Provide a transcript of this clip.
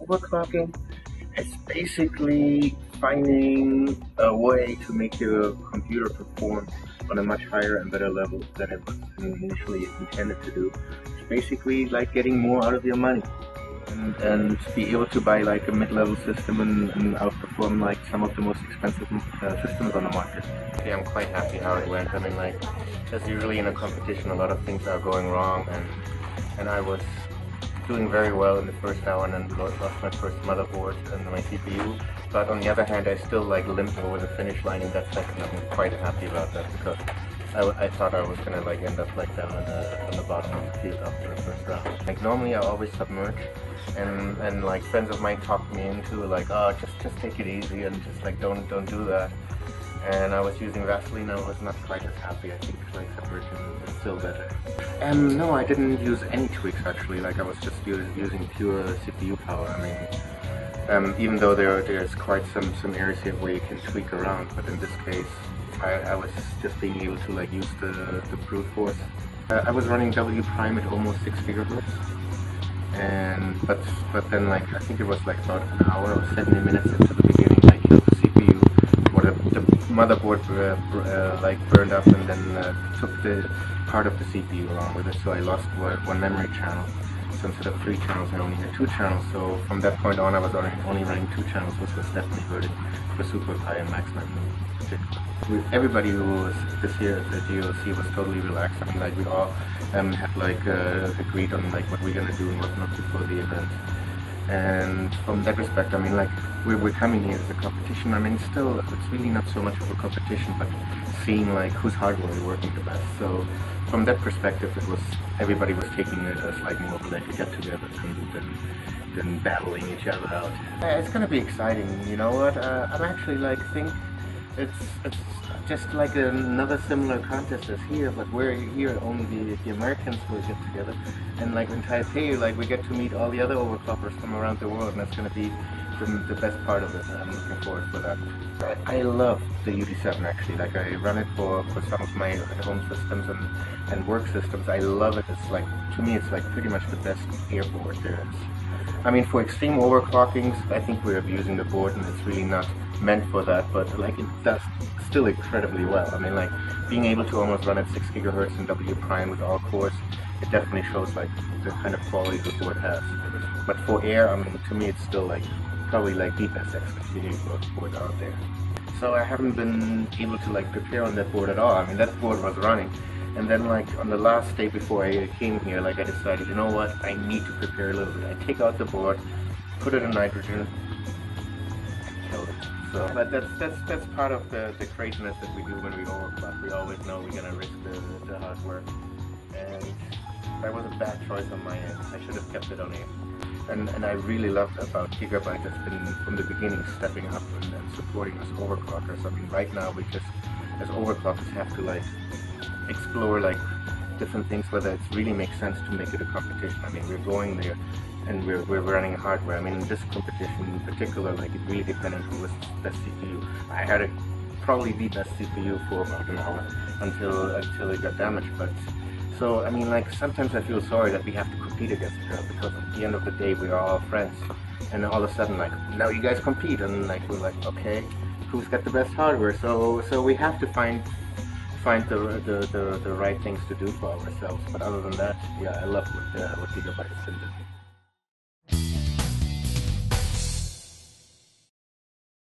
Overclocking is basically finding a way to make your computer perform on a much higher and better level than it was initially intended to do. It's basically like getting more out of your money and be able to buy like a mid-level system and outperform like some of the most expensive systems on the market. Yeah, I'm quite happy how it went. I mean, like, as usually in a competition, a lot of things are going wrong, and I was doing very well in the first hour and then lost my first motherboard and my CPU. But on the other hand, I still like limped over the finish line in that second. I'm quite happy about that because I thought I was gonna like end up like down on the bottom of the field after the first round. Like normally I always submerge, and like friends of mine talked me into like, oh, just take it easy and just like don't do that. And I was using Vaseline. I was not quite as happy. I think like submersion is still better. No, I didn't use any tweaks actually. Like I was just using pure CPU power. I mean, even though there's quite some areas here where you can tweak around, but in this case, I was just being able to like use the brute force. I was running W prime at almost 6 gigahertz, and but then like I think it was like about an hour or 70 minutes into the beginning, I killed the CPU. Or the motherboard like burned up, and then took the part of the CPU along with it. So I lost one memory channel. So instead of 3 channels, I only had 2 channels. So from that point on, I was only running 2 channels, which was definitely hurting for super high and max memory. Everybody who was this year at the GOC was totally relaxed. I mean, like we all had like agreed on like what we're gonna do and what not before the event. And from that respect, I mean, like we're coming here as a competition. I mean, still, it's really not so much of a competition, but seeing like whose hardware is working the best. So from that perspective, everybody was taking it as like more of like a get together than battling each other out. It's gonna be exciting. You know what? I'm actually like think it's just like another similar contest as here, but we're here only the Americans will get together, and like in Taipei, like we get to meet all the other overclockers from around the world, and that's going to be the best part of it. I'm looking forward for that. I love the UD7 actually. Like I run it for some of my home systems and work systems. I love it. It's like, to me, it's like pretty much the best airboard there is. I mean, for extreme overclockings, I think we're abusing the board, and it's really not meant for that, but like it does still incredibly well. I mean, like being able to almost run at 6 gigahertz in W prime with all cores, it definitely shows like the kind of quality the board has. But for air, I mean, to me, it's still like probably like the best XFCE board out there. So I haven't been able to like prepare on that board at all. I mean, that board was running, and then like on the last day before I came here, like I decided, you know what, I need to prepare a little bit. I take out the board, put it in nitrogen, and kill it. So, but that's part of the craziness that we do when we overclock. We always know we're gonna risk the hardware, and that was a bad choice on my end. I should have kept it on air. And I really love about Gigabyte has been from the beginning stepping up and supporting us overclockers. I mean, right now we just as overclockers have to like explore like different things, whether it really makes sense to make it a competition. I mean, we're going there and we're running hardware. I mean, in this competition in particular, like it really depended on who was the best CPU. I had probably the best CPU for about an hour until it got damaged. But so I mean, like sometimes I feel sorry that we have to compete against each other, because at the end of the day we are all friends, and all of a sudden like now you guys compete, and like we're like, okay, who's got the best hardware? So we have to find the right things to do for ourselves. But other than that, yeah, I love what Gigabyte has been doing.